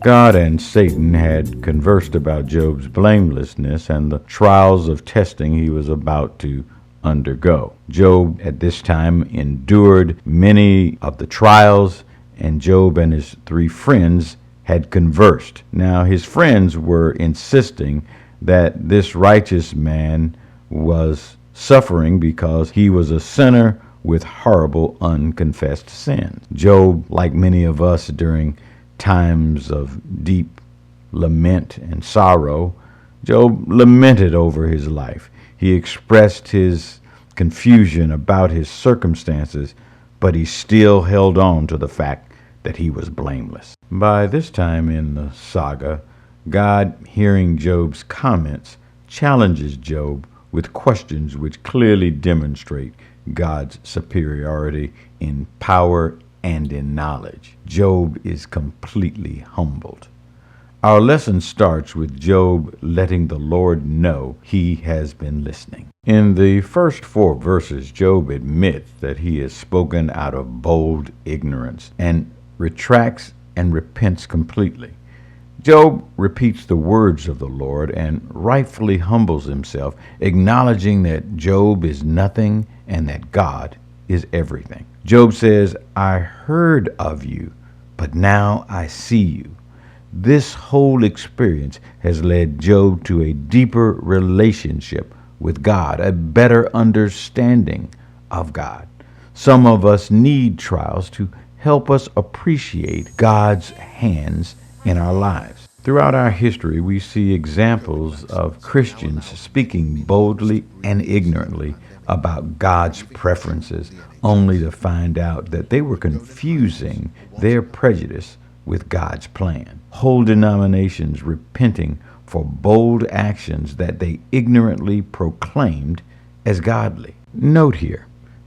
God and Satan had conversed about Job's blamelessness and the trials of testing he was about to undergo. Job at this time endured many of the trials, and Job and his three friends had conversed. Now his friends were insisting that this righteous man was suffering because he was a sinner with horrible unconfessed sins. Job, like many of us during times of deep lament and sorrow, Job lamented over his life. He expressed his confusion about his circumstances, but he still held on to the fact that he was blameless. By this time in the saga, God, hearing Job's comments, challenges Job with questions which clearly demonstrate God's superiority in power and in knowledge. Job is completely humbled. Our lesson starts with Job letting the Lord know he has been listening. In the first 4 verses, Job admits that he has spoken out of bold ignorance and retracts and repents completely. Job repeats the words of the Lord and rightfully humbles himself, acknowledging that Job is nothing and that God is everything. Job says, "I heard of you, but now I see you." This whole experience has led Job to a deeper relationship with God, a better understanding of God. Some of us need trials to help us appreciate God's hands in our lives. Throughout our history, we see examples of Christians speaking boldly and ignorantly about God's preferences, only to find out that they were confusing their prejudice with God's plan. Whole denominations repenting for bold actions that they ignorantly proclaimed as godly. Note here,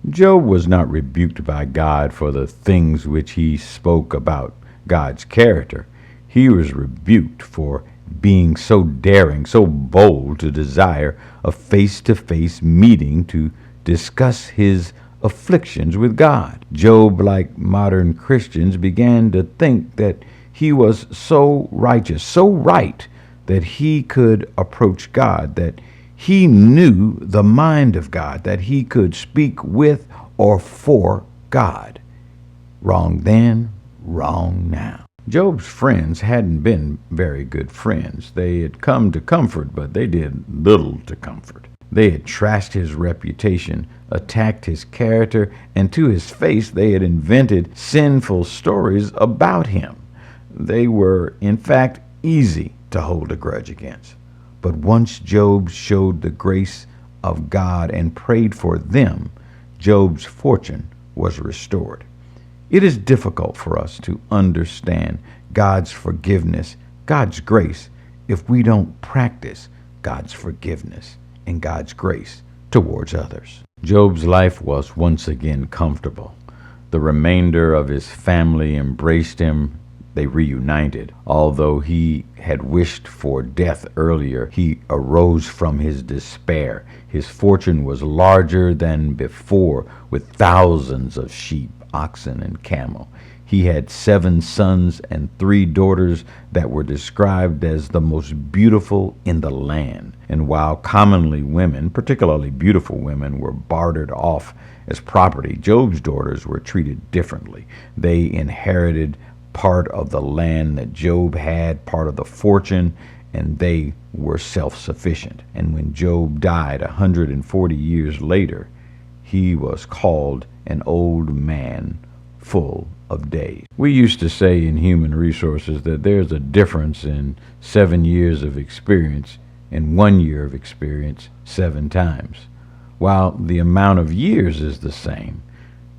Job was not rebuked by God for the things which he spoke about God's character. He was rebuked for being so daring, so bold to desire a face-to-face meeting to discuss his afflictions with God. Job, like modern Christians, began to think that he was so righteous, so right, that he could approach God, that he knew the mind of God, that he could speak with or for God. Wrong then, wrong now. Job's friends hadn't been very good friends. They had come to comfort, but they did little to comfort. They had trashed his reputation, attacked his character, and to his face they had invented sinful stories about him. They were, in fact, easy to hold a grudge against. But once Job showed the grace of God and prayed for them, Job's fortune was restored. It is difficult for us to understand God's forgiveness, God's grace, if we don't practice God's forgiveness and God's grace towards others. Job's life was once again comfortable. The remainder of his family embraced him. They reunited. Although he had wished for death earlier, he arose from his despair. His fortune was larger than before, with thousands of sheep, oxen, and camel. He had 7 sons and 3 daughters that were described as the most beautiful in the land. And while commonly women, particularly beautiful women, were bartered off as property, Job's daughters were treated differently. They inherited part of the land that Job had, part of the fortune, and they were self-sufficient. And when Job died 140 years later, he was called an old man full of days. We used to say in human resources that there's a difference in 7 years of experience and 1 year of experience 7 times. While the amount of years is the same,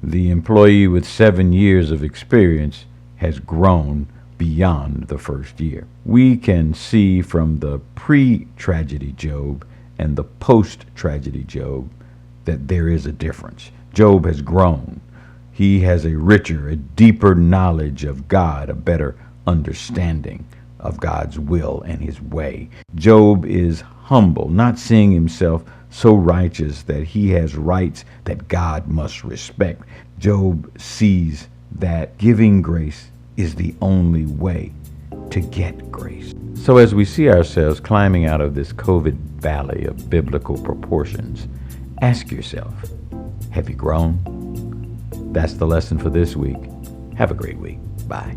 the employee with 7 years of experience has grown beyond the first year. We can see from the pre-tragedy Job and the post-tragedy Job that there is a difference. Job has grown. He has a richer, a deeper knowledge of God, a better understanding of God's will and his way. Job is humble, not seeing himself so righteous that he has rights that God must respect. Job sees that giving grace is the only way to get grace. So as we see ourselves climbing out of this COVID valley of biblical proportions, ask yourself, have you grown? That's the lesson for this week. Have a great week. Bye.